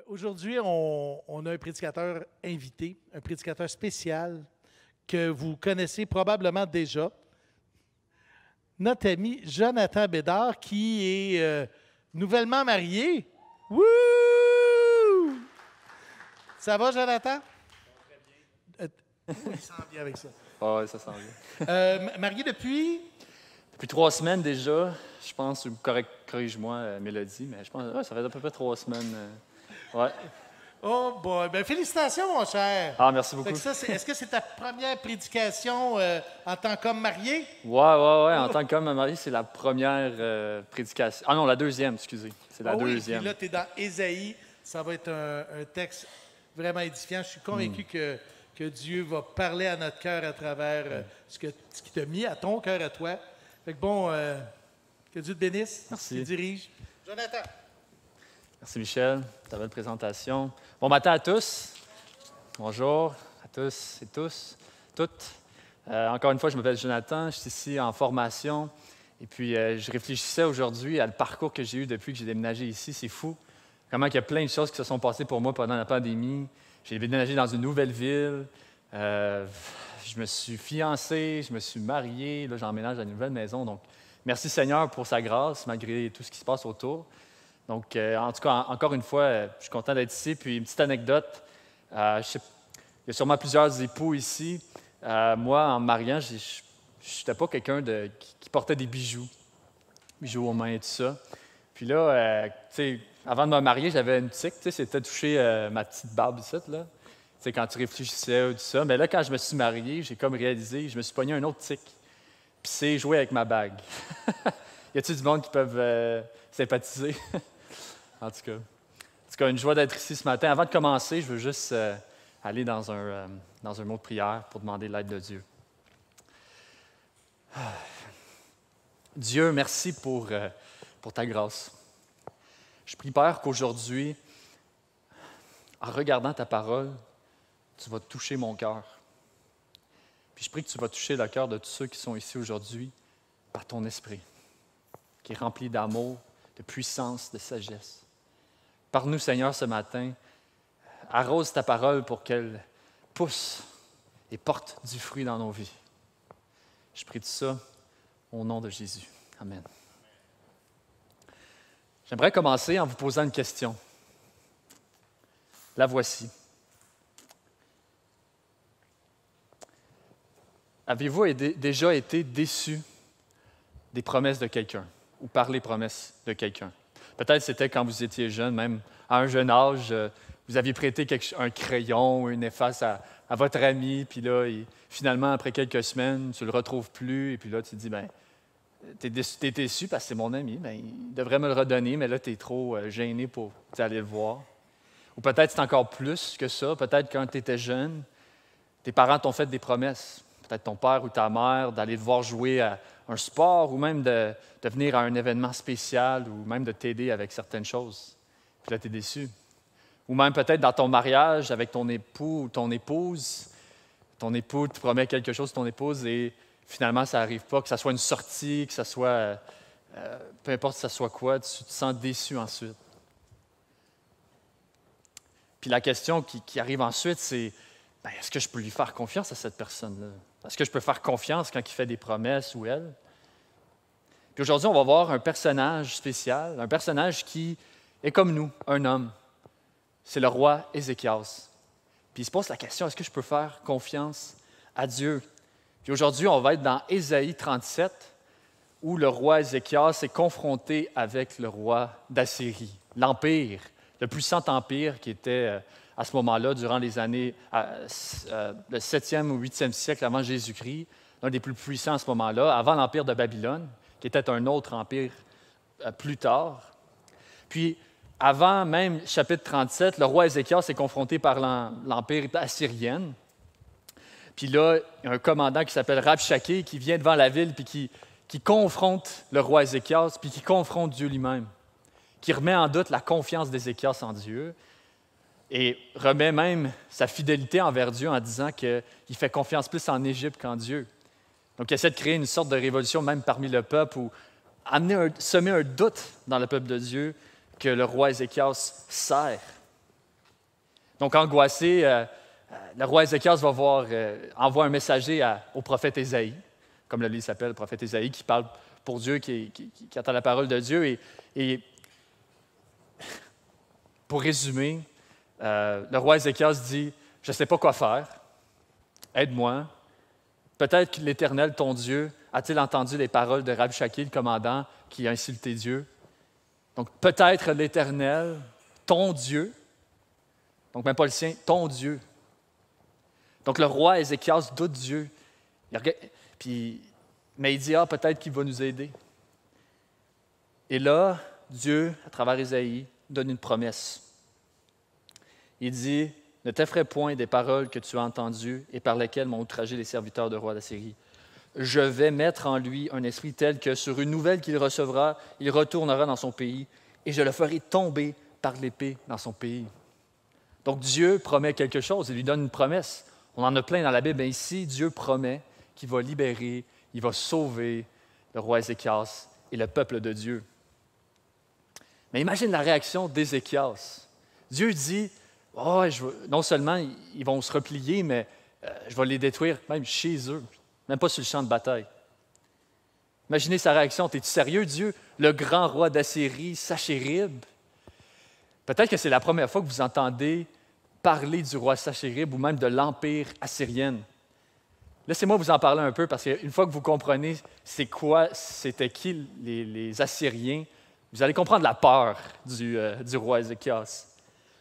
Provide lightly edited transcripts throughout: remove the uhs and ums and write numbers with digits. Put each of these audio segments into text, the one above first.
Aujourd'hui, on a un prédicateur invité, un prédicateur spécial que vous connaissez probablement déjà. Notre ami Jonathan Bédard, qui est nouvellement marié. Wouh! Ça va, Jonathan? Il sent bien avec ça. Ah ouais, ça sent bien. Marié depuis? Depuis 3 semaines déjà, je pense, corrige-moi, Mélodie, mais je pense ça fait à peu près 3 semaines. Ouais. Oh boy! Ben, félicitations, mon cher! Ah, merci beaucoup. Fait que ça, est-ce que c'est ta première prédication en tant qu'homme marié? Ouais. En tant qu'homme marié, c'est la première prédication. Ah non, la deuxième, excusez. C'est la Oui, deuxième. puis là, tu es dans Ésaïe. Ça va être un texte vraiment édifiant. Je suis convaincu que Dieu va parler à notre cœur à travers ce qu'il t'a mis à ton cœur à toi. Fait que bon, que Dieu te bénisse. Merci. Qui te dirige. Jonathan. Merci, Michel, pour ta belle présentation. Bon matin à tous. Bonjour à tous et toutes. Encore une fois, je m'appelle Jonathan. Je suis ici en formation. Et puis, je réfléchissais aujourd'hui à le parcours que j'ai eu depuis que j'ai déménagé ici. C'est fou. Comment il y a plein de choses qui se sont passées pour moi pendant la pandémie. J'ai déménagé dans une nouvelle ville. Je me suis fiancé, je me suis marié. Là, j'emménage dans une nouvelle maison. Donc, merci Seigneur pour sa grâce, malgré tout ce qui se passe autour. Donc, en tout cas, encore une fois, je suis content d'être ici. Puis, une petite anecdote. Il y a sûrement plusieurs époux ici. Moi, en me mariant, je n'étais pas quelqu'un qui portait des bijoux aux mains et tout ça. Puis là, tu sais, avant de me marier, j'avais une tique, tu sais, c'était toucher ma petite barbe ici, là. Tu sais, quand tu réfléchissais ou tout ça. Mais là, quand je me suis marié, j'ai comme réalisé, je me suis pogné un autre tic. Puis c'est jouer avec ma bague. Y a-t-il du monde qui peuvent sympathiser? En tout cas, une joie d'être ici ce matin. Avant de commencer, je veux juste aller dans un mot de prière pour demander l'aide de Dieu. Dieu, merci pour ta grâce. Je prie, Père, qu'aujourd'hui, en regardant ta parole, tu vas toucher mon cœur. Puis je prie que tu vas toucher le cœur de tous ceux qui sont ici aujourd'hui par ton esprit, qui est rempli d'amour, de puissance, de sagesse. Parle-nous, Seigneur, ce matin. Arrose ta parole pour qu'elle pousse et porte du fruit dans nos vies. Je prie de ça au nom de Jésus. Amen. J'aimerais commencer en vous posant une question. La voici. Avez-vous déjà été déçu des promesses de quelqu'un ou par les promesses de quelqu'un? Peut-être c'était quand vous étiez jeune, même à un jeune âge, vous aviez prêté un crayon ou une efface à votre ami, puis là, finalement, après quelques semaines, tu ne le retrouves plus, et puis là, tu te dis, bien, t'es déçu parce que c'est mon ami, bien, il devrait me le redonner, mais là, tu es trop gêné pour aller le voir. Ou peut-être c'est encore plus que ça, peut-être quand tu étais jeune, tes parents t'ont fait des promesses, peut-être ton père ou ta mère, d'aller te voir jouer à un sport ou même de venir à un événement spécial ou même de t'aider avec certaines choses. Puis là, tu es déçu. Ou même peut-être dans ton mariage avec ton époux ou ton épouse, ton époux te promet quelque chose, ton épouse, et finalement, ça n'arrive pas, que ce soit une sortie, que ce soit, peu importe que ce soit quoi, tu te sens déçu ensuite. Puis la question qui arrive ensuite, c'est, bien, est-ce que je peux lui faire confiance à cette personne-là? Est-ce que je peux faire confiance quand il fait des promesses ou elle? Puis aujourd'hui, on va voir un personnage spécial, un personnage qui est comme nous, un homme. C'est le roi Ézéchias. Puis il se pose la question, est-ce que je peux faire confiance à Dieu? Puis aujourd'hui, on va être dans Ésaïe 37, où le roi Ézéchias est confronté avec le roi d'Assyrie, l'empire, le puissant empire qui était à ce moment-là, durant les années, le 7e ou 8e siècle avant Jésus-Christ, l'un des plus puissants à ce moment-là, avant l'empire de Babylone, qui était un autre empire plus tard. Puis, avant même chapitre 37, le roi Ézéchias est confronté par l'empire assyrien. Puis là, il y a un commandant qui s'appelle Rabshakeh qui vient devant la ville puis qui confronte le roi Ézéchias puis qui confronte Dieu lui-même, qui remet en doute la confiance d'Ézéchias en Dieu et remet même sa fidélité envers Dieu en disant qu'il fait confiance plus en Égypte qu'en Dieu. Donc, il essaie de créer une sorte de révolution même parmi le peuple ou semer un doute dans le peuple de Dieu que le roi Ézéchias sert. Donc, angoissé, le roi Ézéchias envoie un messager au prophète Ésaïe, comme le livre s'appelle, le prophète Ésaïe, qui parle pour Dieu, qui entend la parole de Dieu. Et pour résumer, le roi Ézéchias dit « Je ne sais pas quoi faire, aide-moi. Peut-être que l'Éternel, ton Dieu, a-t-il entendu les paroles de Rabshakeh, le commandant, qui a insulté Dieu? Donc, peut-être l'Éternel, ton Dieu, donc même pas le sien, ton Dieu. » Donc, le roi Ézéchias doute Dieu. Mais il dit, peut-être qu'il va nous aider. Et là, Dieu, à travers Ésaïe, donne une promesse. Il dit, « Ne t'effraie point des paroles que tu as entendues et par lesquelles m'ont outragé les serviteurs du roi d'Assyrie. Je vais mettre en lui un esprit tel que sur une nouvelle qu'il recevra, il retournera dans son pays et je le ferai tomber par l'épée dans son pays. » Donc Dieu promet quelque chose, il lui donne une promesse. On en a plein dans la Bible, mais ici, Dieu promet qu'il va libérer, il va sauver le roi Ézéchias et le peuple de Dieu. Mais imagine la réaction d'Ézéchias. Dieu dit, non seulement ils vont se replier, mais je vais les détruire même chez eux, même pas sur le champ de bataille. Imaginez sa réaction. Es-tu sérieux, Dieu? Le grand roi d'Assyrie, Sachérib? Peut-être que c'est la première fois que vous entendez parler du roi Sachérib ou même de l'Empire assyrien. Laissez-moi vous en parler un peu parce qu'une fois que vous comprenez c'était qui les Assyriens, vous allez comprendre la peur du roi Ézéchias.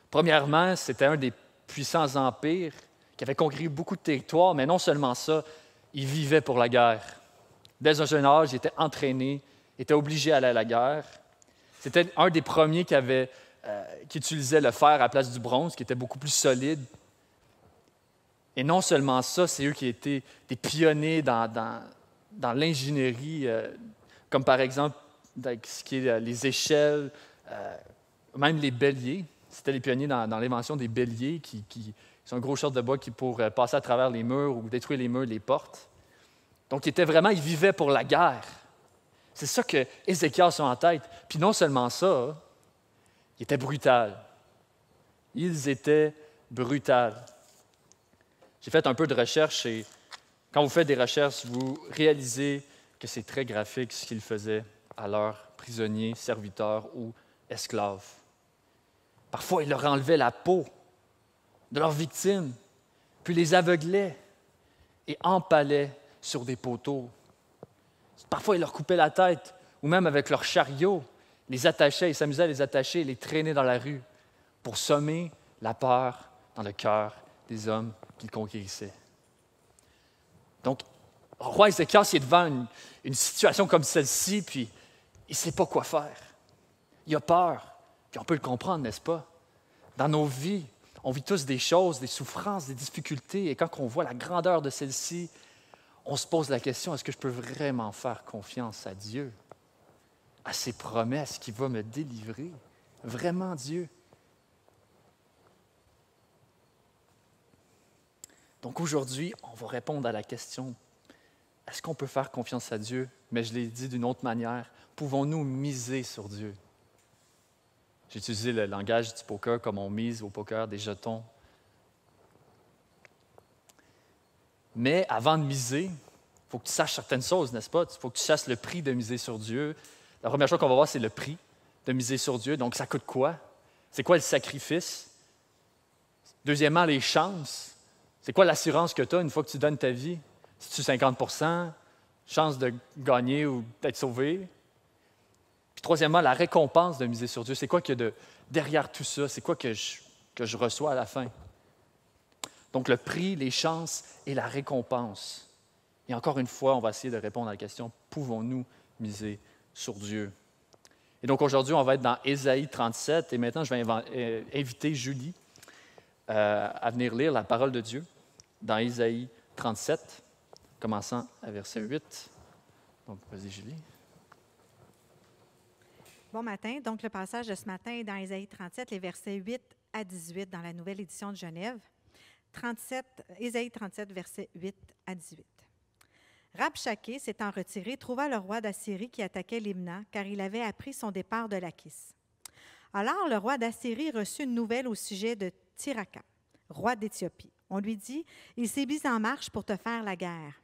Premièrement, c'était un des puissants empires qui avait conquis beaucoup de territoires, mais non seulement ça, il vivait pour la guerre. Dès un jeune âge, il était entraîné, il était obligé à aller à la guerre. C'était un des premiers qui utilisait le fer à la place du bronze, qui était beaucoup plus solide. Et non seulement ça, c'est eux qui étaient des pionniers dans l'ingénierie, comme par exemple ce qui est les échelles, même les béliers. C'était les pionniers dans l'invention des béliers, qui sont un gros short de bois pour passer à travers les murs ou détruire les murs, les portes. Donc, ils vivaient pour la guerre. C'est ça que Ézéchias a en tête. Puis non seulement ça, il était brutal. Ils étaient brutaux. J'ai fait un peu de recherche et quand vous faites des recherches, vous réalisez que c'est très graphique ce qu'ils faisaient à leurs prisonniers, serviteurs ou esclaves. Parfois, ils leur enlevaient la peau de leurs victimes, puis les aveuglaient et empalaient sur des poteaux. Parfois, ils leur coupaient la tête, ou même avec leur chariot, les attachaient, ils s'amusaient à les attacher et les traîner dans la rue pour semer la peur dans le cœur des hommes qu'ils conquérissaient. Donc, le roi Ézéchias est devant une situation comme celle-ci, puis il ne sait pas quoi faire. Il a peur, puis on peut le comprendre, n'est-ce pas? Dans nos vies, on vit tous des choses, des souffrances, des difficultés, et quand on voit la grandeur de celle-ci, on se pose la question, est-ce que je peux vraiment faire confiance à Dieu, à ses promesses qu'il va me délivrer? Vraiment Dieu? Donc aujourd'hui, on va répondre à la question, est-ce qu'on peut faire confiance à Dieu? Mais je l'ai dit d'une autre manière, pouvons-nous miser sur Dieu? J'ai utilisé le langage du poker comme on mise au poker des jetons. Mais avant de miser, il faut que tu saches certaines choses, n'est-ce pas? Il faut que tu saches le prix de miser sur Dieu. La première chose qu'on va voir, c'est le prix de miser sur Dieu. Donc, ça coûte quoi? C'est quoi le sacrifice? Deuxièmement, les chances. C'est quoi l'assurance que tu as une fois que tu donnes ta vie? C'est-tu 50 % chance de gagner ou d'être sauvé? Puis troisièmement, la récompense de miser sur Dieu. C'est quoi qu'il y a derrière tout ça? C'est quoi que je reçois à la fin? Donc, le prix, les chances et la récompense. Et encore une fois, on va essayer de répondre à la question, pouvons-nous miser sur Dieu? Et donc, aujourd'hui, on va être dans Ésaïe 37. Et maintenant, je vais inviter Julie à venir lire la parole de Dieu dans Ésaïe 37, commençant à verset 8. Donc, vas-y, Julie. Bon matin. Donc, le passage de ce matin est dans Ésaïe 37, les versets 8 à 18 dans la Nouvelle Édition de Genève. Ésaïe 37, versets 8 à 18. Rabshakeh, s'étant retiré, trouva le roi d'Assyrie qui attaquait Limna, car il avait appris son départ de Lachish. Alors, le roi d'Assyrie reçut une nouvelle au sujet de Tiraka, roi d'Éthiopie. On lui dit, « Il s'est mis en marche pour te faire la guerre. »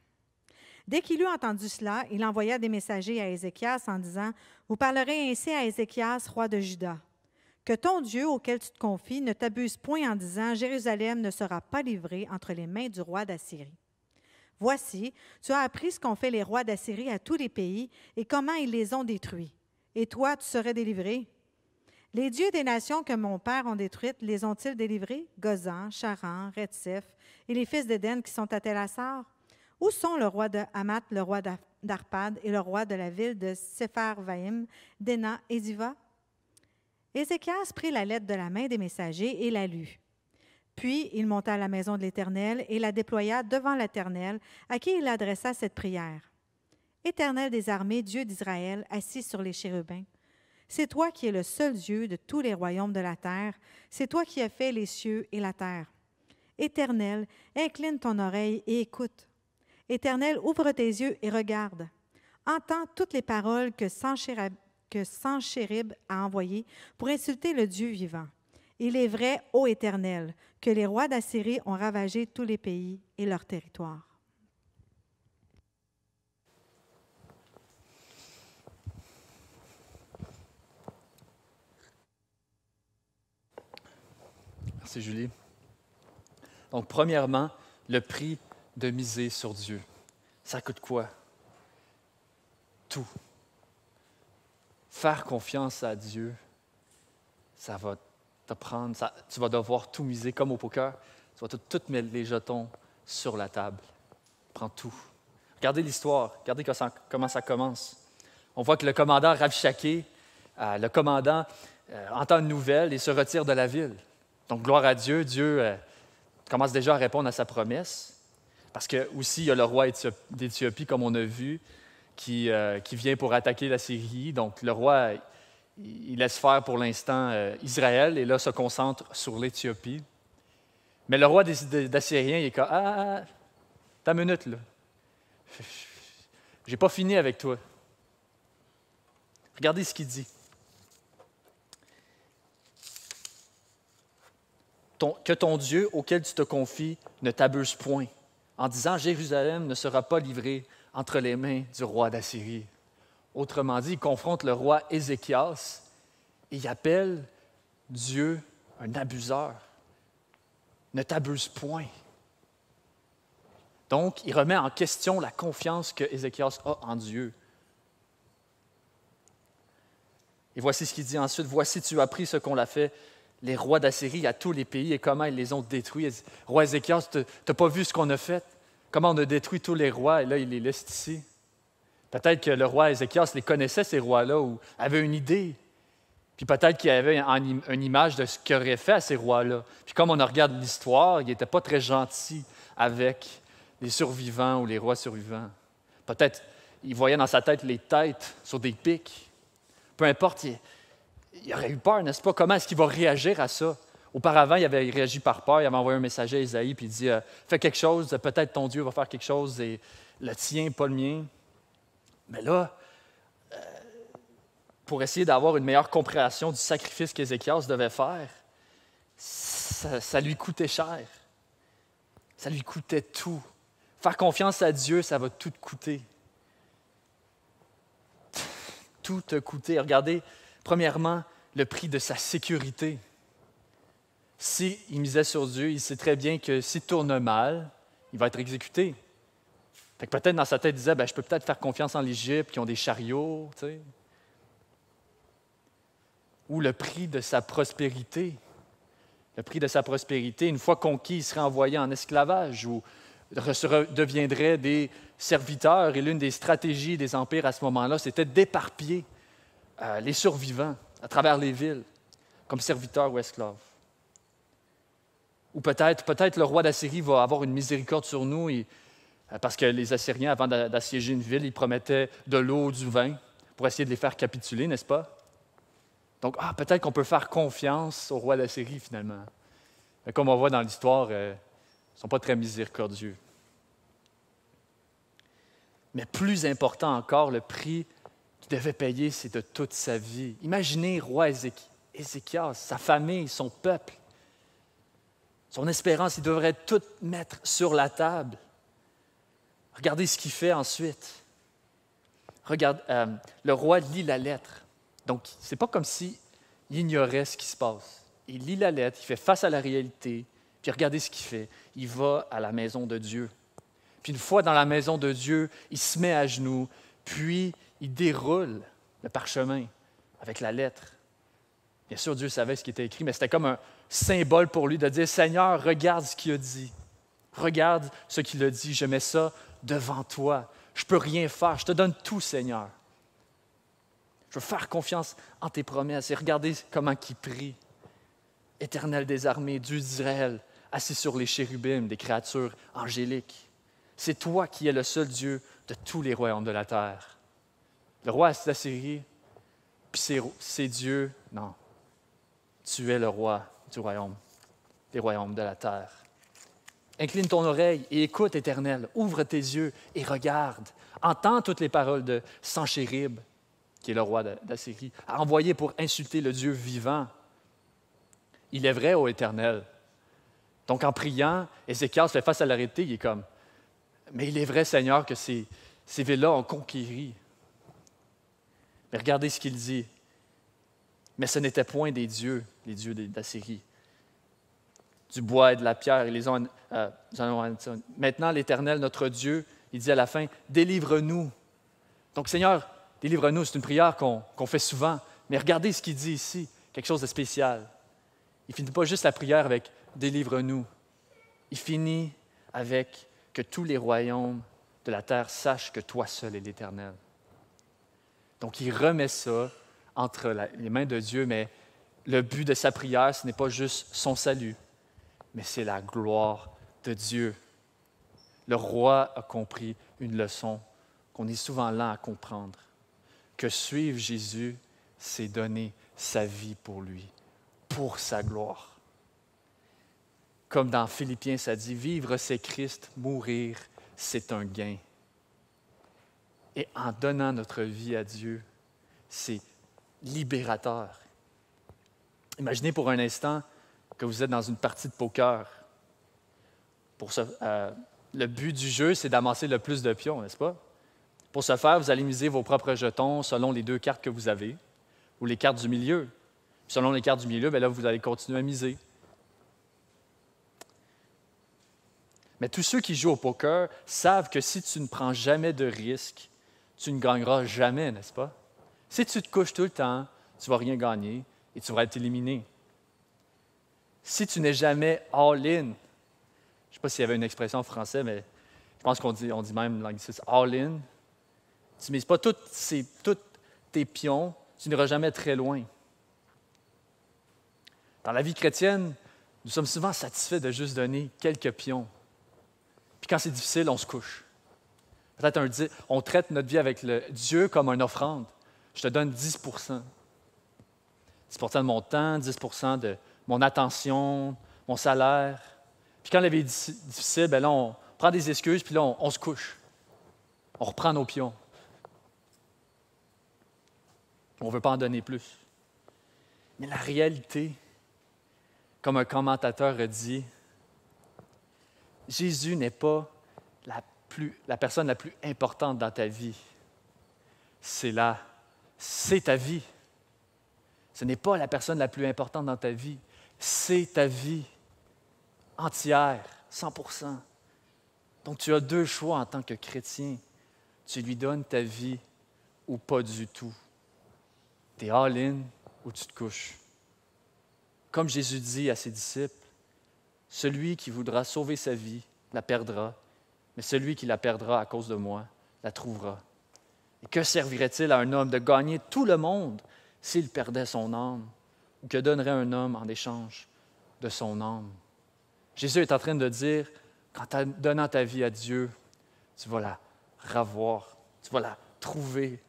Dès qu'il eut entendu cela, il envoya des messagers à Ézéchias en disant, « Vous parlerez ainsi à Ézéchias, roi de Juda. Que ton Dieu auquel tu te confies ne t'abuse point en disant, Jérusalem ne sera pas livrée entre les mains du roi d'Assyrie. Voici, tu as appris ce qu'ont fait les rois d'Assyrie à tous les pays et comment ils les ont détruits. Et toi, tu serais délivré. Les dieux des nations que mon père ont détruites, les ont-ils délivrés? Gozan, Charan, Retsef et les fils d'Éden qui sont à Télassar? Où sont le roi de Hamath, le roi d'Arpad et le roi de la ville de Sepharvaïm, d'Ena et d'Iva? » Ézéchias prit la lettre de la main des messagers et la lut. Puis il monta à la maison de l'Éternel et la déploya devant l'Éternel, à qui il adressa cette prière. « Éternel des armées, Dieu d'Israël, assis sur les chérubins, c'est toi qui es le seul Dieu de tous les royaumes de la terre, c'est toi qui as fait les cieux et la terre. Éternel, incline ton oreille et écoute. Éternel, ouvre tes yeux et regarde. Entends toutes les paroles que Sanchérib a envoyées pour insulter le Dieu vivant. Il est vrai, ô Éternel, que les rois d'Assyrie ont ravagé tous les pays et leurs territoires. » Merci, Julie. Donc, premièrement, le prix de miser sur Dieu. Ça coûte quoi? Tout. Faire confiance à Dieu, ça va te prendre, tu vas devoir tout miser, comme au poker. Tu vas tout mettre les jetons sur la table. Prends tout. Regardez l'histoire, regardez comment ça commence. On voit que le commandant Rabshakeh, entend une nouvelle et se retire de la ville. Donc, gloire à Dieu, Dieu commence déjà à répondre à sa promesse. Parce que aussi, il y a le roi d'Éthiopie, comme on a vu, qui vient pour attaquer la Syrie. Donc, le roi, il laisse faire pour l'instant Israël et là, se concentre sur l'Éthiopie. Mais le roi d'Assyrien, il est comme « Ah, t'as une minute, là. J'ai pas fini avec toi. » Regardez ce qu'il dit. Que ton Dieu auquel tu te confies ne t'abuse point, en disant « Jérusalem ne sera pas livrée entre les mains du roi d'Assyrie. » Autrement dit, il confronte le roi Ézéchias et il appelle Dieu un abuseur. Ne t'abuse point. Donc, il remet en question la confiance que Ézéchias a en Dieu. Et voici ce qu'il dit ensuite. « Voici, tu as appris ce qu'on l'a fait, les rois d'Assyrie à tous les pays et comment ils les ont détruits. » Roi Ézéchias, tu n'as pas vu ce qu'on a fait? Comment on a détruit tous les rois et là, il les laisse ici. Peut-être que le roi Ézéchias les connaissait, ces rois-là, ou avait une idée. Puis peut-être qu'il avait une image de ce qu'il aurait fait à ces rois-là. Puis comme on regarde l'histoire, il n'était pas très gentil avec les survivants ou les rois survivants. Peut-être il voyait dans sa tête les têtes sur des pics. Peu importe, il aurait eu peur, n'est-ce pas? Comment est-ce qu'il va réagir à ça? Auparavant, il avait réagi par peur, il avait envoyé un messager à Isaïe, puis il dit « Fais quelque chose, peut-être ton Dieu va faire quelque chose, et le tien, pas le mien. » Mais là, pour essayer d'avoir une meilleure compréhension du sacrifice qu'Ézéchias devait faire, ça lui coûtait cher. Ça lui coûtait tout. Faire confiance à Dieu, ça va tout te coûter. Tout te coûter. Regardez, premièrement, le prix de sa sécurité. S'il misait sur Dieu, il sait très bien que s'il tourne mal, il va être exécuté. Fait que peut-être dans sa tête, il disait, je peux peut-être faire confiance en l'Égypte, qui ont des chariots, tu sais. Ou le prix de sa prospérité. Le prix de sa prospérité, une fois conquis, il serait envoyé en esclavage ou deviendrait des serviteurs. Et l'une des stratégies des empires à ce moment-là, c'était d'éparpiller les survivants à travers les villes, comme serviteurs ou esclaves. Ou peut-être le roi d'Assyrie va avoir une miséricorde sur nous, parce que les Assyriens, avant d'assiéger une ville, ils promettaient de l'eau, du vin, pour essayer de les faire capituler, n'est-ce pas? Donc, peut-être qu'on peut faire confiance au roi d'Assyrie, finalement. Mais comme on voit dans l'histoire, ils ne sont pas très miséricordieux. Mais plus important encore, le prix qu'il devait payer, c'est de toute sa vie. Imaginez roi Ézéchias, sa famille, son peuple. Son espérance, il devrait tout mettre sur la table. Regardez ce qu'il fait ensuite. Regarde, le roi lit la lettre. Donc, ce n'est pas comme s'il ignorait ce qui se passe. Il lit la lettre, il fait face à la réalité, puis regardez ce qu'il fait. Il va à la maison de Dieu. Puis une fois dans la maison de Dieu, il se met à genoux, puis il déroule le parchemin avec la lettre. Bien sûr, Dieu savait ce qui était écrit, mais c'était comme un symbole pour lui de dire, « Seigneur, regarde ce qu'il a dit. Regarde ce qu'il a dit. Je mets ça devant toi. Je ne peux rien faire. Je te donne tout, Seigneur. Je veux faire confiance en tes promesses. » Et regardez comment il prie. « Éternel des armées, Dieu d'Israël, assis sur les chérubins, des créatures angéliques. C'est toi qui es le seul Dieu de tous les royaumes de la terre. » Le roi d'Assyrie, puis c'est Dieu. Non. Tu es le roi du royaume, des royaumes de la terre. Incline ton oreille et écoute, Éternel. Ouvre tes yeux et regarde. Entends toutes les paroles de Sanchérib, qui est le roi d'Assyrie, envoyé pour insulter le Dieu vivant. Il est vrai, ô Éternel. Donc, en priant, Ézéchias fait face à la réalité. Il est comme, mais il est vrai, Seigneur, que ces villes-là ont conquéri. Mais regardez ce qu'il dit. Mais ce n'était point des dieux, les dieux d'Assyrie. Du bois et de la pierre, ils les ont. Maintenant, l'Éternel, notre Dieu, il dit à la fin, délivre-nous. Donc, Seigneur, délivre-nous, c'est une prière qu'on fait souvent. Mais regardez ce qu'il dit ici, quelque chose de spécial. Il ne finit pas juste la prière avec délivre-nous. Il finit avec que tous les royaumes de la terre sachent que toi seul es l'Éternel. Donc, il remet ça entre les mains de Dieu, mais le but de sa prière, ce n'est pas juste son salut, mais c'est la gloire de Dieu. Le roi a compris une leçon qu'on est souvent lent à comprendre, que suivre Jésus, c'est donner sa vie pour lui, pour sa gloire. Comme dans Philippiens, ça dit, vivre c'est Christ, mourir c'est un gain. Et en donnant notre vie à Dieu, c'est libérateur. Imaginez pour un instant que vous êtes dans une partie de poker. Le but du jeu, c'est d'amasser le plus de pions, n'est-ce pas? Pour ce faire, vous allez miser vos propres jetons selon les 2 cartes que vous avez, ou les cartes du milieu. Puis selon les cartes du milieu, bien là, vous allez continuer à miser. Mais tous ceux qui jouent au poker savent que si tu ne prends jamais de risque, tu ne gagneras jamais, n'est-ce pas? Si tu te couches tout le temps, tu ne vas rien gagner et tu vas être éliminé. Si tu n'es jamais all-in, je ne sais pas s'il y avait une expression en français, mais je pense qu'on dit même l'anglicisme all-in. Tu ne mises pas tous tes pions, tu n'iras jamais très loin. Dans la vie chrétienne, nous sommes souvent satisfaits de juste donner quelques pions. Puis quand c'est difficile, on se couche. Peut-être on traite notre vie avec le Dieu comme une offrande. Je te donne 10 %. 10 % de mon temps, 10 % de mon attention, mon salaire. Puis quand la vie est difficile, bien là, on prend des excuses, puis là, on se couche. On reprend nos pions. On ne veut pas en donner plus. Mais la réalité, comme un commentateur a dit, Jésus n'est pas la personne la plus importante dans ta vie. C'est ta vie. Ce n'est pas la personne la plus importante dans ta vie. C'est ta vie entière, 100 %. Donc, tu as 2 choix en tant que chrétien. Tu lui donnes ta vie ou pas du tout. Tu es all-in ou tu te couches. Comme Jésus dit à ses disciples, celui qui voudra sauver sa vie la perdra, mais celui qui la perdra à cause de moi la trouvera. Et que servirait-il à un homme de gagner tout le monde s'il perdait son âme? Ou que donnerait un homme en échange de son âme? Jésus est en train de dire, qu'en donnant ta vie à Dieu, tu vas la revoir, tu vas la trouver.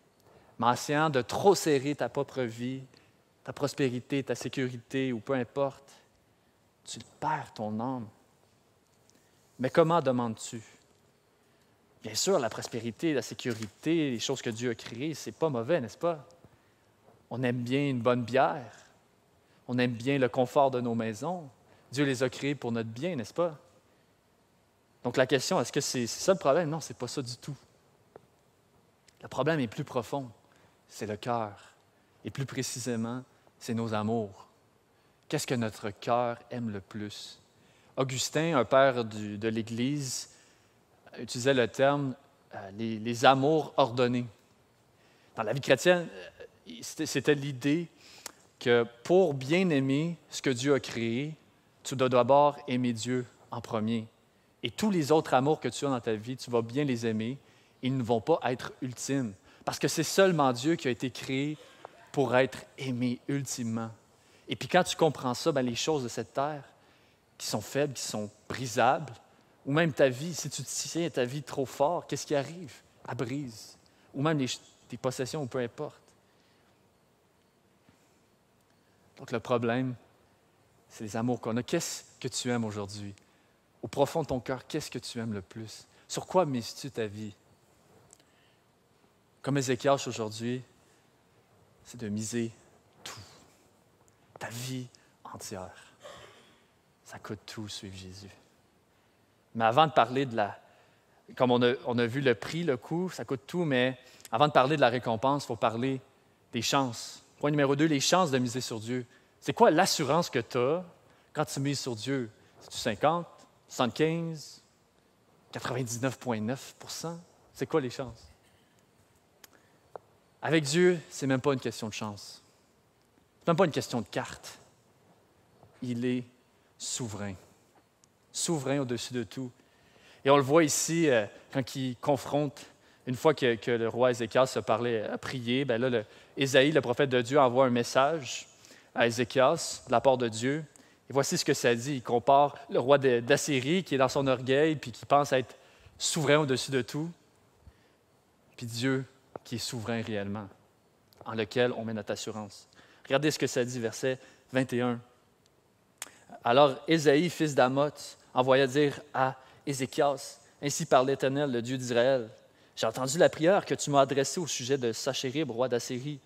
Mais en essayant de trop serrer ta propre vie, ta prospérité, ta sécurité, ou peu importe, tu perds ton âme. Mais comment demandes-tu? Bien sûr, la prospérité, la sécurité, les choses que Dieu a créées, ce n'est pas mauvais, n'est-ce pas? On aime bien une bonne bière. On aime bien le confort de nos maisons. Dieu les a créés pour notre bien, n'est-ce pas? Donc la question, est-ce que c'est ça le problème? Non, ce n'est pas ça du tout. Le problème est plus profond. C'est le cœur. Et plus précisément, c'est nos amours. Qu'est-ce que notre cœur aime le plus? Augustin, un père de l'Église, utilisait le terme les amours ordonnés. Dans la vie chrétienne, c'était l'idée que pour bien aimer ce que Dieu a créé, tu dois d'abord aimer Dieu en premier. Et tous les autres amours que tu as dans ta vie, tu vas bien les aimer. Ils ne vont pas être ultimes. Parce que c'est seulement Dieu qui a été créé pour être aimé ultimement. Et puis quand tu comprends ça, les choses de cette terre, qui sont faibles, qui sont brisables, ou même ta vie, si tu tiens à ta vie trop fort, qu'est-ce qui arrive? Elle brise. Ou même tes possessions, ou peu importe. Donc le problème, c'est les amours qu'on a. Qu'est-ce que tu aimes aujourd'hui? Au profond de ton cœur, qu'est-ce que tu aimes le plus? Sur quoi mises-tu ta vie? Comme Ézéchias aujourd'hui, c'est de miser tout. Ta vie entière. Ça coûte tout, suivre Jésus. Mais avant de parler de comme on a vu le prix, le coût, ça coûte tout, mais avant de parler de la récompense, il faut parler des chances. Point numéro 2, les chances de miser sur Dieu. C'est quoi l'assurance que tu as quand tu mises sur Dieu? C'est-tu 50, 75, 99,9 %? C'est quoi les chances? Avec Dieu, ce n'est même pas une question de chance. Ce n'est même pas une question de carte. Il est souverain. Souverain au-dessus de tout. Et on le voit ici, quand il confronte, une fois que le roi Ézéchias a prié, Ésaïe, le prophète de Dieu, envoie un message à Ézéchias de la part de Dieu. Et voici ce que ça dit. Il compare le roi d'Assyrie, qui est dans son orgueil, puis qui pense être souverain au-dessus de tout, puis Dieu, qui est souverain réellement, en lequel on met notre assurance. Regardez ce que ça dit, verset 21. Alors Ésaïe, fils d'Amoth, envoya dire à Ézéchias, « Ainsi parle l'Éternel, le Dieu d'Israël. J'ai entendu la prière que tu m'as adressée au sujet de Sachérib, roi d'Assyrie.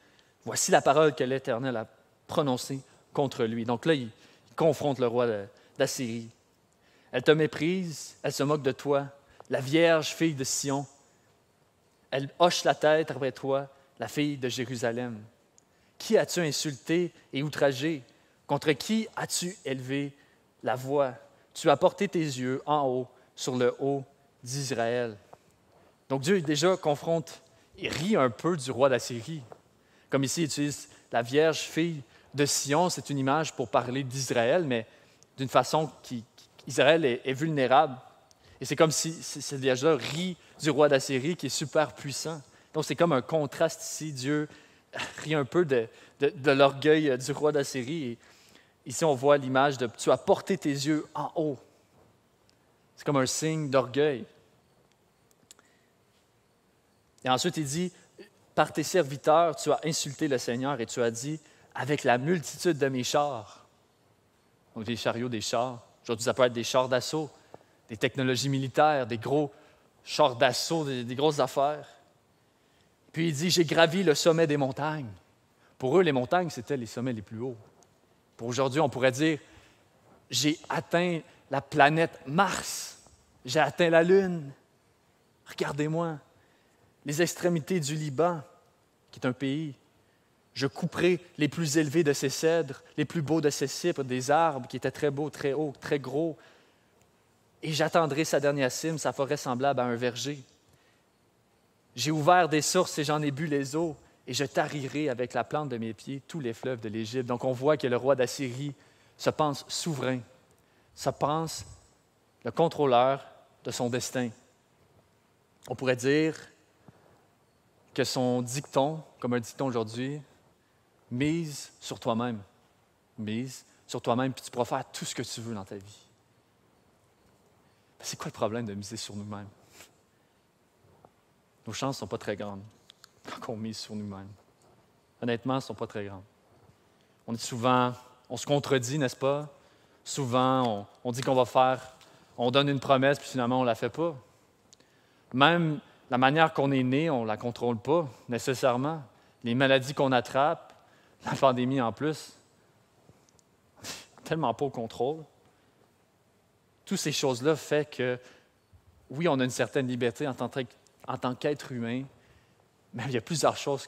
Voici la parole que l'Éternel a prononcée contre lui. » Donc là, il confronte le roi d'Assyrie. « Elle te méprise, elle se moque de toi, la vierge fille de Sion. Elle hoche la tête après toi, la fille de Jérusalem. Qui as-tu insulté et outragé? Contre qui as-tu élevé la voix? Tu as porté tes yeux en haut sur le haut d'Israël. » Donc Dieu déjà confronte, il rit un peu du roi d'Assyrie. Comme ici, il utilise la vierge fille de Sion, c'est une image pour parler d'Israël, mais d'une façon qu'Israël est vulnérable. Et c'est comme si cette vierge-là rit du roi d'Assyrie qui est super puissant. Donc c'est comme un contraste ici. Dieu rit un peu de l'orgueil du roi d'Assyrie. Et ici, on voit l'image de « tu as porté tes yeux en haut ». C'est comme un signe d'orgueil. Et ensuite, il dit « par tes serviteurs, tu as insulté le Seigneur et tu as dit « avec la multitude de mes chars ». Donc des chariots, des chars. Aujourd'hui, ça peut être des chars d'assaut, des technologies militaires, des gros chars d'assaut, des grosses affaires. Puis il dit « j'ai gravi le sommet des montagnes ». Pour eux, les montagnes, c'était les sommets les plus hauts. Pour aujourd'hui, on pourrait dire « j'ai atteint la planète Mars, j'ai atteint la Lune. Regardez-moi, les extrémités du Liban, qui est un pays. Je couperai les plus élevés de ses cèdres, les plus beaux de ses cypres, des arbres qui étaient très beaux, très hauts, très gros. Et j'attendrai sa dernière cime, sa forêt semblable à un verger. J'ai ouvert des sources et j'en ai bu les eaux, et je tarirai avec la plante de mes pieds tous les fleuves de l'Égypte. » Donc on voit que le roi d'Assyrie se pense souverain, se pense le contrôleur de son destin. On pourrait dire que son dicton, comme un dicton aujourd'hui, mise sur toi-même. Mise sur toi-même, puis tu pourras faire tout ce que tu veux dans ta vie. C'est quoi le problème de miser sur nous-mêmes? Nos chances ne sont pas très grandes quand on mise sur nous-mêmes. Honnêtement, elles ne sont pas très grandes. On se contredit, n'est-ce pas? Souvent, on dit qu'on va faire, on donne une promesse, puis finalement, on ne la fait pas. Même la manière qu'on est né, on ne la contrôle pas nécessairement. Les maladies qu'on attrape, la pandémie en plus, tellement pas au contrôle. toutes ces choses-là font que, oui, on a une certaine liberté en tant qu'être humain, mais il y a plusieurs choses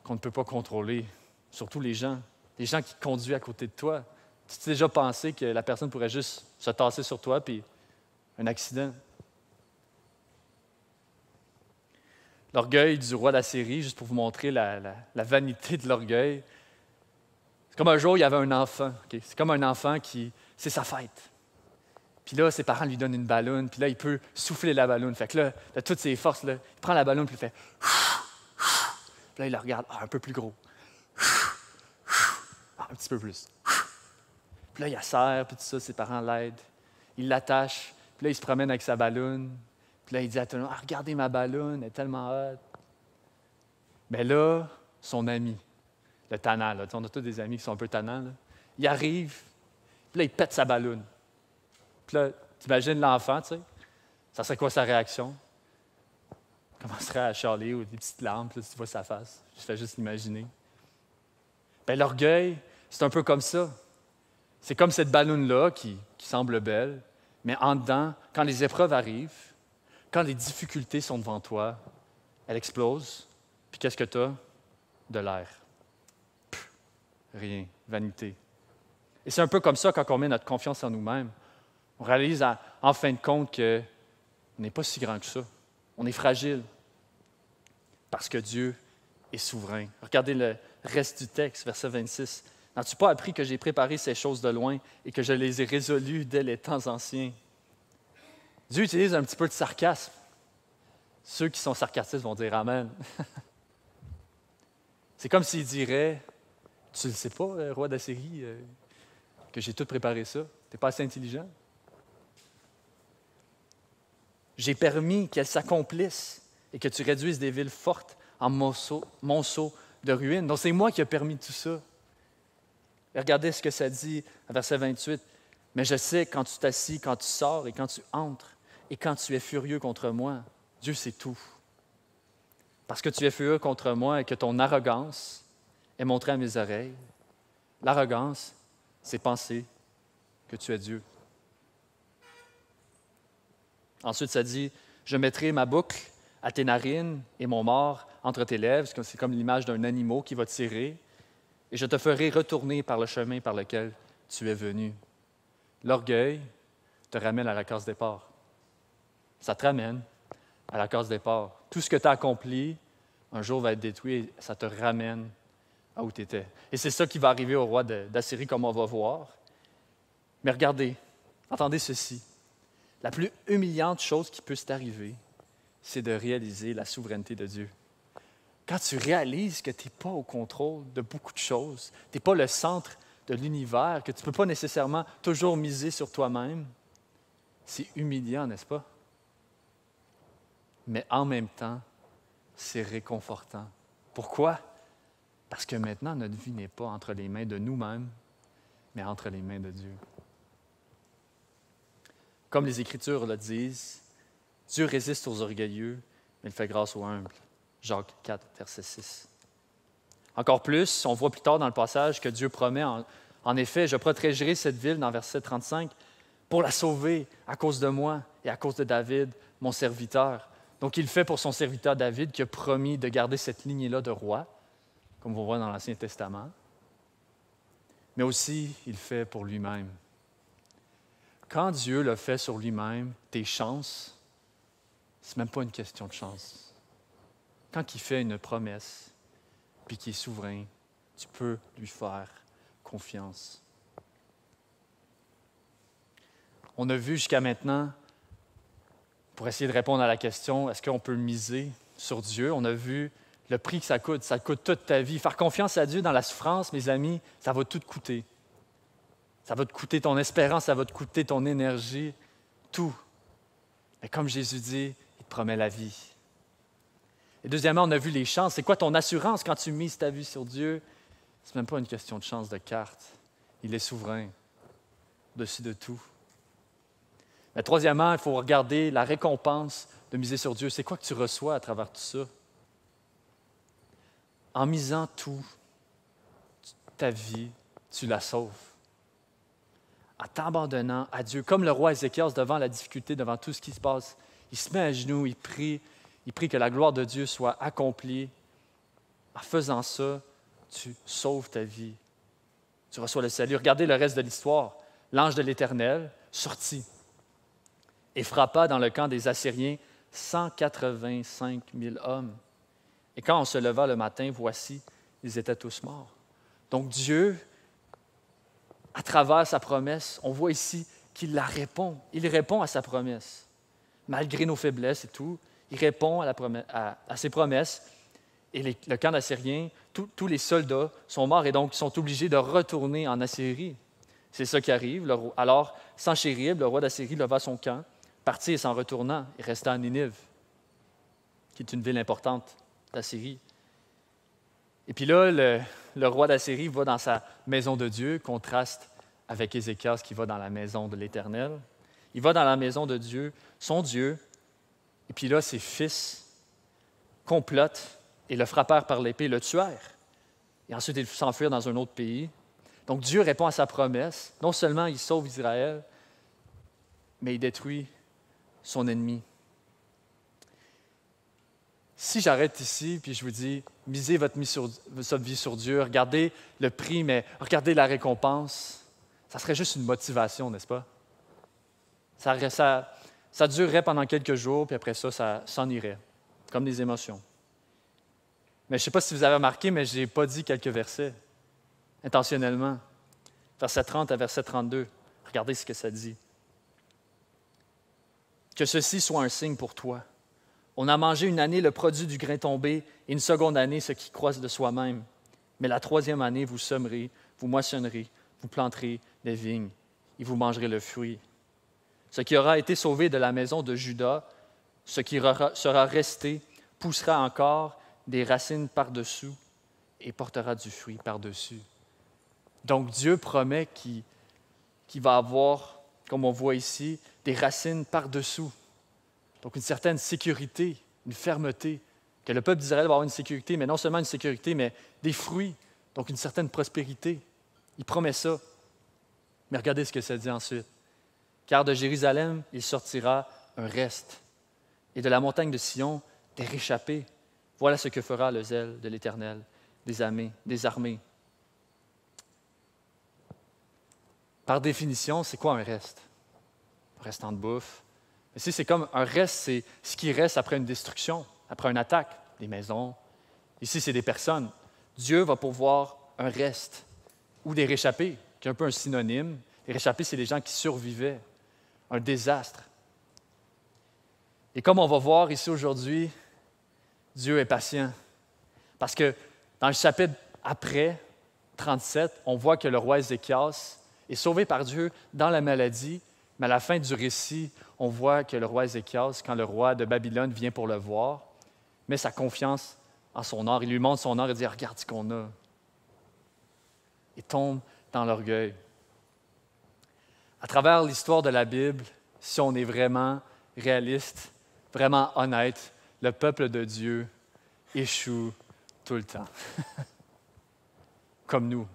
qu'on ne peut pas contrôler, surtout les gens qui conduisent à côté de toi. Tu t'es déjà pensé que la personne pourrait juste se tasser sur toi, puis un accident? L'orgueil du roi d'Assyrie, juste pour vous montrer la vanité de l'orgueil. C'est comme un jour, il y avait un enfant. Okay? C'est comme un enfant c'est sa fête. Puis là, ses parents lui donnent une balloune, puis là, il peut souffler la balloune. Fait que là, de toutes ses forces, là, il prend la balloune, puis il fait... Puis là, il la regarde, un peu plus gros. Un petit peu plus. Puis là, il la serre, puis tout ça, ses parents l'aident. Il l'attache, puis là, il se promène avec sa balloune. Puis là, il dit à tout le monde, « Regardez ma balloune, elle est tellement haute. » Mais là, son ami, le tannant, là, on a tous des amis qui sont un peu tannants, là, il arrive, puis là, il pète sa balloune. Puis là, tu imagines l'enfant, tu sais, ça serait quoi sa réaction? Il commencerait à chialer ou des petites larmes, puis là, tu vois sa face. Je fais juste l'imaginer. Bien, l'orgueil, c'est un peu comme ça. C'est comme cette balloune-là qui semble belle, mais en dedans, quand les épreuves arrivent, quand les difficultés sont devant toi, elle explose, puis qu'est-ce que tu as? De l'air. Rien, vanité. Et c'est un peu comme ça quand on met notre confiance en nous-mêmes. On réalise en fin de compte qu'on n'est pas si grand que ça. On est fragile parce que Dieu est souverain. Regardez le reste du texte, verset 26. « N'as-tu pas appris que j'ai préparé ces choses de loin et que je les ai résolues dès les temps anciens? » Dieu utilise un petit peu de sarcasme. Ceux qui sont sarcastiques vont dire « Amen ». C'est comme s'il dirait « Tu ne le sais pas, roi d'Assyrie, que j'ai tout préparé ça? Tu n'es pas assez intelligent? » J'ai permis qu'elles s'accomplissent et que tu réduises des villes fortes en monceaux de ruines. Donc, c'est moi qui ai permis tout ça. Et regardez ce que ça dit à verset 28. « Mais je sais quand tu t'assis, quand tu sors et quand tu entres, et quand tu es furieux contre moi. » Dieu sait tout. Parce que tu es furieux contre moi et que ton arrogance est montrée à mes oreilles. L'arrogance, c'est penser que tu es Dieu. Ensuite, ça dit, « Je mettrai ma boucle à tes narines et mon mors entre tes lèvres. » C'est comme l'image d'un animal qui va tirer. « Et je te ferai retourner par le chemin par lequel tu es venu. » L'orgueil te ramène à la case départ. Ça te ramène à la case départ. Tout ce que tu as accompli, un jour va être détruit et ça te ramène à où tu étais. Et c'est ça qui va arriver au roi d'Assyrie, comme on va voir. Mais regardez, entendez ceci. La plus humiliante chose qui peut t'arriver, c'est de réaliser la souveraineté de Dieu. Quand tu réalises que tu n'es pas au contrôle de beaucoup de choses, tu n'es pas le centre de l'univers, que tu ne peux pas nécessairement toujours miser sur toi-même, c'est humiliant, n'est-ce pas? Mais en même temps, c'est réconfortant. Pourquoi? Parce que maintenant, notre vie n'est pas entre les mains de nous-mêmes, mais entre les mains de Dieu. Comme les Écritures le disent, Dieu résiste aux orgueilleux, mais il fait grâce aux humbles. Jacques 4, verset 6. Encore plus, on voit plus tard dans le passage que Dieu promet, en effet, « Je protégerai cette ville » dans verset 35, « pour la sauver à cause de moi et à cause de David, mon serviteur. » Donc, il le fait pour son serviteur David qui a promis de garder cette lignée-là de roi, comme on voit dans l'Ancien Testament. Mais aussi, il le fait pour lui-même. Quand Dieu le fait sur lui-même, tes chances, ce n'est même pas une question de chance. Quand il fait une promesse, puis qu'il est souverain, tu peux lui faire confiance. On a vu jusqu'à maintenant, pour essayer de répondre à la question, est-ce qu'on peut miser sur Dieu? On a vu le prix que ça coûte toute ta vie. Faire confiance à Dieu dans la souffrance, mes amis, ça va tout te coûter. Ça va te coûter ton espérance, ça va te coûter ton énergie, tout. Mais comme Jésus dit, il te promet la vie. Et deuxièmement, on a vu les chances. C'est quoi ton assurance quand tu mises ta vie sur Dieu? Ce n'est même pas une question de chance de carte. Il est souverain, au-dessus de tout. Mais troisièmement, il faut regarder la récompense de miser sur Dieu. C'est quoi que tu reçois à travers tout ça? En misant tout, ta vie, tu la sauves. en t'abandonnant à Dieu, comme le roi Ézéchias devant la difficulté, devant tout ce qui se passe. Il se met à genoux, il prie que la gloire de Dieu soit accomplie. En faisant ça, tu sauves ta vie. Tu reçois le salut. Regardez le reste de l'histoire. L'ange de l'Éternel sortit et frappa dans le camp des Assyriens 185 000 hommes. Et quand on se leva le matin, voici, ils étaient tous morts. Donc Dieu, à travers sa promesse, on voit ici qu'il la répond. Il répond à sa promesse. Malgré nos faiblesses et tout, il répond à ses promesses. Et le camp d'Assyriens, tous les soldats sont morts et donc sont obligés de retourner en Assyrie. C'est ça qui arrive. Alors, Sanchérib, le roi d'Assyrie, leva son camp, partit et s'en retournant, et resta à Ninive, qui est une ville importante d'Assyrie. Et puis là, le roi d'Assyrie va dans sa maison de Dieu, contraste avec Ézéchias qui va dans la maison de l'Éternel. Il va dans la maison de Dieu, son Dieu, et puis là, ses fils complotent et le frappèrent par l'épée, le tuèrent. Et ensuite, ils s'enfuirent dans un autre pays. Donc Dieu répond à sa promesse. Non seulement il sauve Israël, mais il détruit son ennemi. Si j'arrête ici, puis je vous dis, misez votre vie sur Dieu, regardez le prix, mais regardez la récompense, ça serait juste une motivation, n'est-ce pas? Ça durerait pendant quelques jours, puis après ça s'en irait, comme des émotions. Mais je ne sais pas si vous avez remarqué, mais je n'ai pas dit quelques versets, intentionnellement. Verset 30 à verset 32, regardez ce que ça dit. Que ceci soit un signe pour toi. On a mangé une année le produit du grain tombé et une seconde année ce qui croît de soi-même. Mais la troisième année, vous semerez, vous moissonnerez, vous planterez des vignes et vous mangerez le fruit. Ce qui aura été sauvé de la maison de Juda, ce qui sera resté, poussera encore des racines par-dessous et portera du fruit par-dessus. Donc Dieu promet qu'il va avoir, comme on voit ici, des racines par-dessous. Donc une certaine sécurité, une fermeté, que le peuple d'Israël va avoir une sécurité, mais non seulement une sécurité, mais des fruits, donc une certaine prospérité. Il promet ça. Mais regardez ce que ça dit ensuite. Car de Jérusalem, il sortira un reste, et de la montagne de Sion, des réchappés. Voilà ce que fera le zèle de l'Éternel, des armées. Par définition, c'est quoi un reste? Un restant de bouffe. Ici, c'est comme un reste, c'est ce qui reste après une destruction, après une attaque, des maisons. Ici, c'est des personnes. Dieu va pourvoir un reste ou des réchappés, qui est un peu un synonyme. Les réchappés, c'est les gens qui survivaient. Un désastre. Et comme on va voir ici aujourd'hui, Dieu est patient. Parce que dans le chapitre après, 37, on voit que le roi Ézéchias est sauvé par Dieu dans la maladie, mais à la fin du récit, on voit que le roi Ézéchias, quand le roi de Babylone vient pour le voir, met sa confiance en son or. Il lui montre son or et dit « Regarde ce qu'on a ». Il tombe dans l'orgueil. À travers l'histoire de la Bible, si on est vraiment réaliste, vraiment honnête, le peuple de Dieu échoue tout le temps. Comme nous,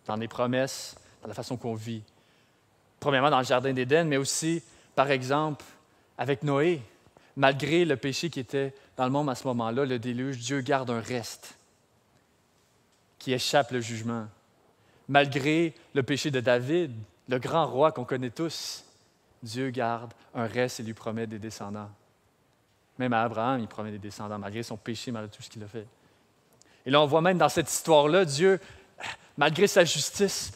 dans les promesses, dans la façon qu'on vit. Premièrement, dans le Jardin d'Éden, mais aussi, par exemple, avec Noé. Malgré le péché qui était dans le monde à ce moment-là, le déluge, Dieu garde un reste qui échappe le jugement. Malgré le péché de David, le grand roi qu'on connaît tous, Dieu garde un reste et lui promet des descendants. Même à Abraham, il promet des descendants, malgré son péché, malgré tout ce qu'il a fait. Et là, on voit même dans cette histoire-là, Dieu, malgré sa justice,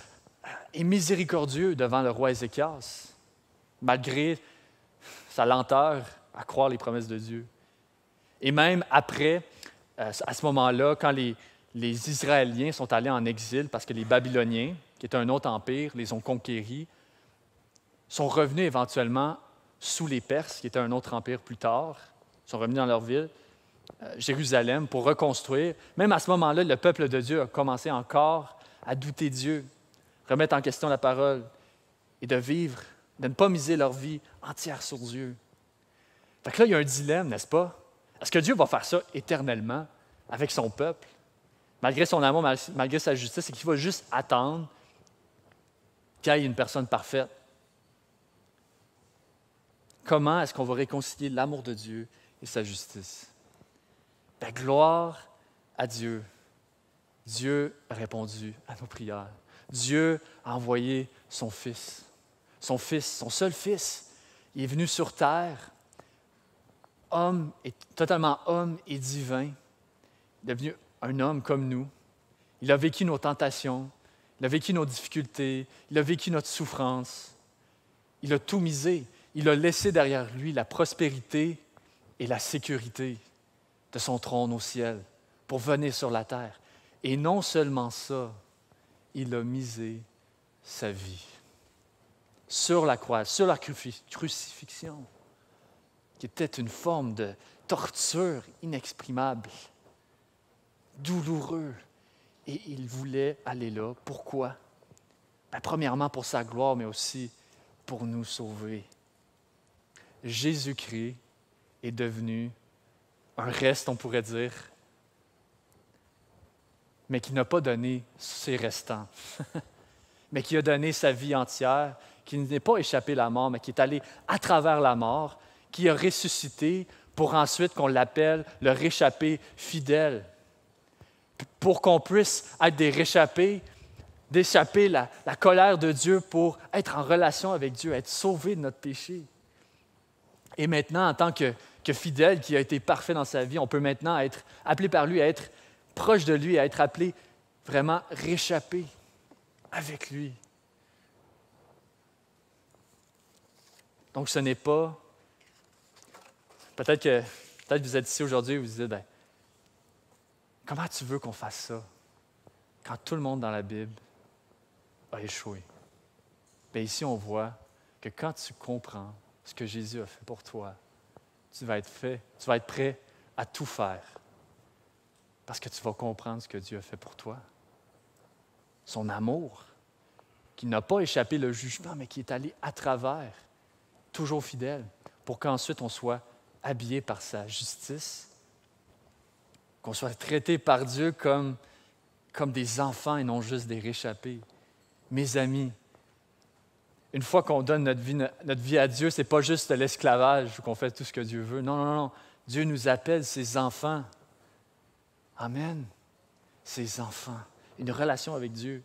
est miséricordieux devant le roi Ézéchias, malgré sa lenteur à croire les promesses de Dieu. Et même après, à ce moment-là, quand les Israéliens sont allés en exil parce que les Babyloniens, qui étaient un autre empire, les ont conquéris, sont revenus éventuellement sous les Perses, qui étaient un autre empire plus tard, sont revenus dans leur ville, Jérusalem, pour reconstruire. Même à ce moment-là, le peuple de Dieu a commencé encore à douter Dieu, remettre en question la parole et de vivre, de ne pas miser leur vie entière sur Dieu. Fait que là, il y a un dilemme, n'est-ce pas? Est-ce que Dieu va faire ça éternellement avec son peuple, malgré son amour, malgré sa justice, et qu'il va juste attendre qu'il y ait une personne parfaite. Comment est-ce qu'on va réconcilier l'amour de Dieu et sa justice? Ben, gloire à Dieu. Dieu a répondu à nos prières. Dieu a envoyé son Fils. Son Fils, son seul Fils. Il est venu sur terre, homme, et totalement homme et divin. Il est devenu un homme comme nous. Il a vécu nos tentations, il a vécu nos difficultés, il a vécu notre souffrance. Il a tout misé. Il a laissé derrière lui la prospérité et la sécurité de son trône au ciel pour venir sur la terre. Et non seulement ça, il a misé sa vie sur la croix, sur la crucifixion, qui était une forme de torture inexprimable, douloureux. Et il voulait aller là. Pourquoi? Ben, premièrement, pour sa gloire, mais aussi pour nous sauver. Jésus-Christ est devenu un reste, on pourrait dire, mais qui n'a pas donné ses restants, mais qui a donné sa vie entière, qui n'est pas échappé à la mort, mais qui est allé à travers la mort, qui a ressuscité pour ensuite qu'on l'appelle le réchappé fidèle, pour qu'on puisse être des réchappés, d'échapper la colère de Dieu pour être en relation avec Dieu, être sauvé de notre péché. Et maintenant, en tant que fidèle qui a été parfait dans sa vie, on peut maintenant être appelé par lui à être proche de lui, à être appelé vraiment réchappé avec lui. Donc, ce n'est pas... Peut-être que vous êtes ici aujourd'hui et vous vous dites, ben, comment tu veux qu'on fasse ça quand tout le monde dans la Bible a échoué? Bien, ici, on voit que quand tu comprends ce que Jésus a fait pour toi, tu vas être prêt à tout faire parce que tu vas comprendre ce que Dieu a fait pour toi. Son amour, qui n'a pas échappé le jugement, mais qui est allé à travers, toujours fidèle, pour qu'ensuite on soit habillé par sa justice, qu'on soit traité par Dieu comme des enfants et non juste des réchappés. Mes amis, une fois qu'on donne notre vie à Dieu, ce n'est pas juste de l'esclavage où qu'on fait tout ce que Dieu veut. Non, non, non. Dieu nous appelle ses enfants. Amen. Ses enfants. Une relation avec Dieu.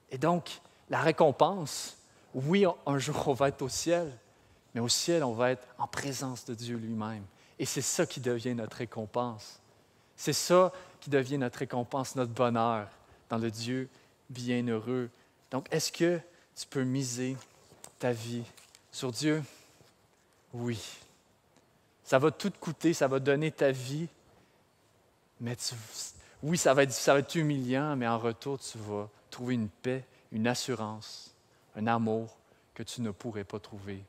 Et donc, la récompense, oui, un jour on va être au ciel, mais au ciel, on va être en présence de Dieu lui-même. Et c'est ça qui devient notre récompense. C'est ça qui devient notre récompense, notre bonheur dans le Dieu bienheureux. Donc, est-ce que tu peux miser ta vie sur Dieu? Oui. Ça va tout te coûter, ça va donner ta vie, mais oui, ça va être humiliant, mais en retour, tu vas trouver une paix, une assurance, un amour que tu ne pourrais pas trouver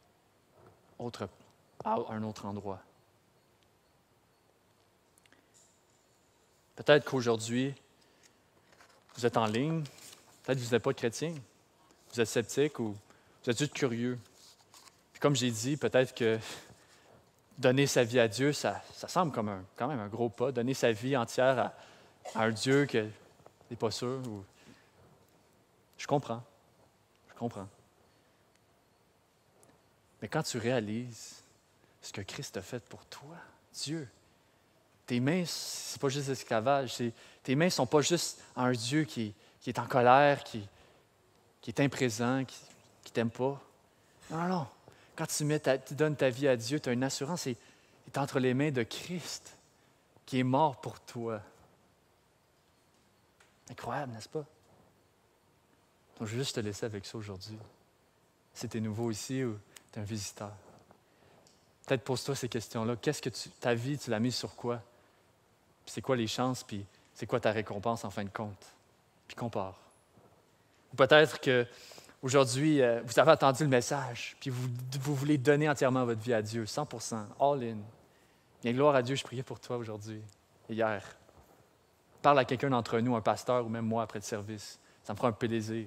à un autre endroit. Peut-être qu'aujourd'hui, vous êtes en ligne, peut-être que vous n'êtes pas chrétien, vous êtes sceptique ou vous êtes juste curieux. Puis comme j'ai dit, peut-être que donner sa vie à Dieu, ça semble comme quand même un gros pas. Donner sa vie entière à un Dieu que n'est pas sûr. Je comprends. Mais quand tu réalises ce que Christ a fait pour toi, Dieu, tes mains, ce n'est pas juste l'esclavage. Tes mains ne sont pas juste à un Dieu qui est en colère, qui est imprésent, qui ne t'aime pas. Non, non, non. Quand tu donnes ta vie à Dieu, tu as une assurance. Il est entre les mains de Christ, qui est mort pour toi. Incroyable, n'est-ce pas? Donc, je veux juste te laisser avec ça aujourd'hui. Si tu es nouveau ici ou tu es un visiteur. Peut-être pose-toi ces questions-là. Qu'est-ce que ta vie, tu l'as mise sur quoi? Puis c'est quoi les chances? Puis c'est quoi ta récompense en fin de compte? Puis compare. Ou peut-être qu'aujourd'hui, vous avez entendu le message, puis vous voulez donner entièrement votre vie à Dieu, 100%, all in. Bien, gloire à Dieu, je priais pour toi aujourd'hui, hier. Parle à quelqu'un d'entre nous, un pasteur ou même moi après le service. Ça me fera un plaisir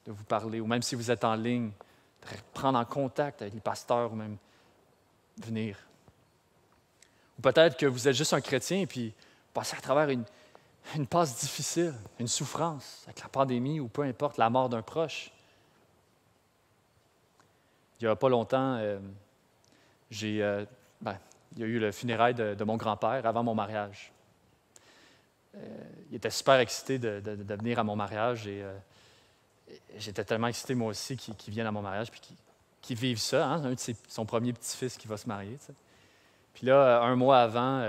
de vous parler. Ou même si vous êtes en ligne, de prendre en contact avec les pasteurs ou même venir. Ou peut-être que vous êtes juste un chrétien et puis passez à travers une passe difficile, une souffrance avec la pandémie ou peu importe la mort d'un proche. il n'y a pas longtemps, il y a eu le funérail de mon grand-père avant mon mariage. Il était super excité de venir à mon mariage et j'étais tellement excité moi aussi qu'il vienne à mon mariage puis qu'il vive ça, hein, son premier petit-fils qui va se marier. Tu sais. Puis là, un mois avant,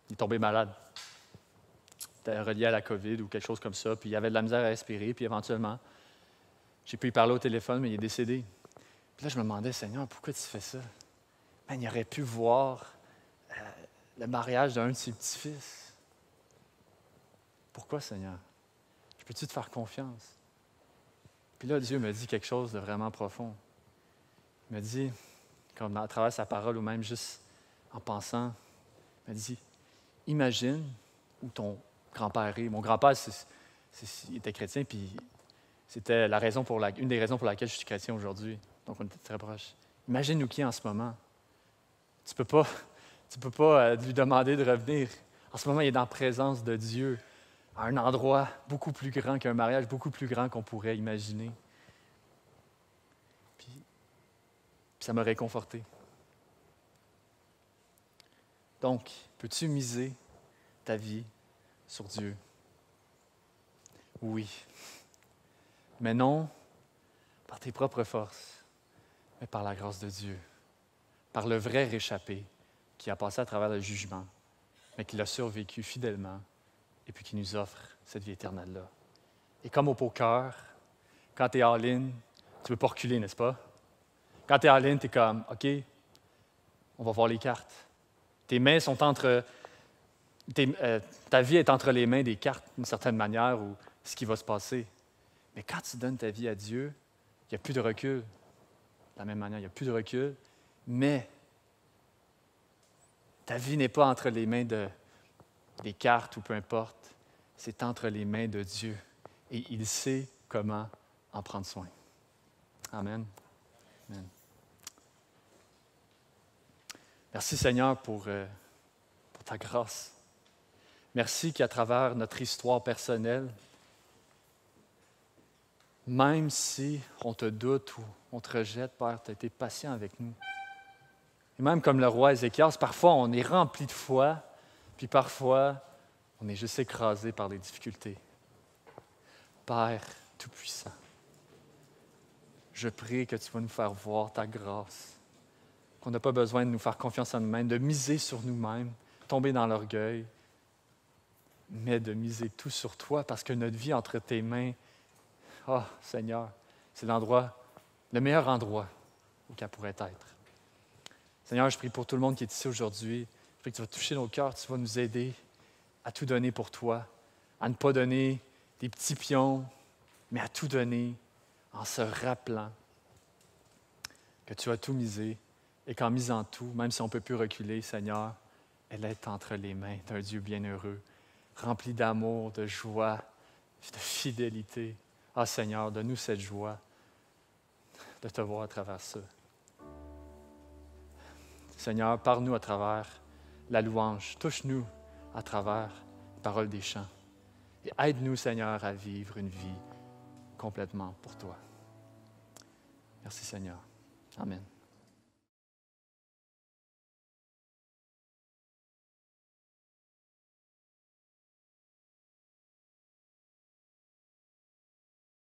il est tombé malade. C'était relié à la COVID ou quelque chose comme ça, puis il avait de la misère à respirer, puis éventuellement, j'ai pu lui parler au téléphone, mais il est décédé. Puis là, je me demandais, Seigneur, pourquoi tu fais ça? Man, il aurait pu voir le mariage d'un de ses petits-fils. Pourquoi, Seigneur? Je peux-tu te faire confiance? Puis là, Dieu me dit quelque chose de vraiment profond. Il me dit, comme à travers sa parole ou même juste en pensant, il me dit, imagine où ton grand-père est. Mon grand-père, il était chrétien, puis c'était une des raisons pour laquelle je suis chrétien aujourd'hui. Donc, on était très proches. Imagine où qui est en ce moment. Tu peux pas lui demander de revenir. En ce moment, il est dans la présence de Dieu, à un endroit beaucoup plus grand qu'un mariage, beaucoup plus grand qu'on pourrait imaginer. Puis ça m'a réconforté. Donc, peux-tu miser ta vie sur Dieu? Oui. Mais non par tes propres forces, mais par la grâce de Dieu, par le vrai réchappé qui a passé à travers le jugement, mais qui l'a survécu fidèlement et puis qui nous offre cette vie éternelle-là. Et comme au poker, quand tu es all-in, tu ne peux pas reculer, n'est-ce pas? Quand tu es all-in, tu es comme, OK, on va voir les cartes. Tes mains sont entre... ta vie est entre les mains des cartes, d'une certaine manière, ou ce qui va se passer. Mais quand tu donnes ta vie à Dieu, il n'y a plus de recul. De la même manière, il n'y a plus de recul, mais ta vie n'est pas entre les mains des cartes ou peu importe, c'est entre les mains de Dieu. Et il sait comment en prendre soin. Amen. Amen. Merci Seigneur pour ta grâce. Merci qu'à travers notre histoire personnelle, même si on te doute ou on te rejette, Père, tu as été patient avec nous. Et même comme le roi Ézéchias, parfois on est rempli de foi, puis parfois on est juste écrasé par les difficultés. Père Tout-Puissant, je prie que tu vas nous faire voir ta grâce, qu'on n'a pas besoin de nous faire confiance en nous-mêmes, de miser sur nous-mêmes, tomber dans l'orgueil, mais de miser tout sur toi parce que notre vie entre tes mains, Seigneur, c'est le meilleur endroit où qu'elle pourrait être. Seigneur, je prie pour tout le monde qui est ici aujourd'hui. Je prie que tu vas toucher nos cœurs, tu vas nous aider à tout donner pour toi, à ne pas donner des petits pions, mais à tout donner en se rappelant que tu as tout misé et qu'en misant tout, même si on ne peut plus reculer, Seigneur, elle est entre les mains d'un Dieu bienheureux, rempli d'amour, de joie, de fidélité. Seigneur, donne-nous cette joie de te voir à travers ça. Seigneur, parle-nous à travers la louange. Touche-nous à travers les paroles des chants. Et aide-nous, Seigneur, à vivre une vie complètement pour toi. Merci, Seigneur. Amen.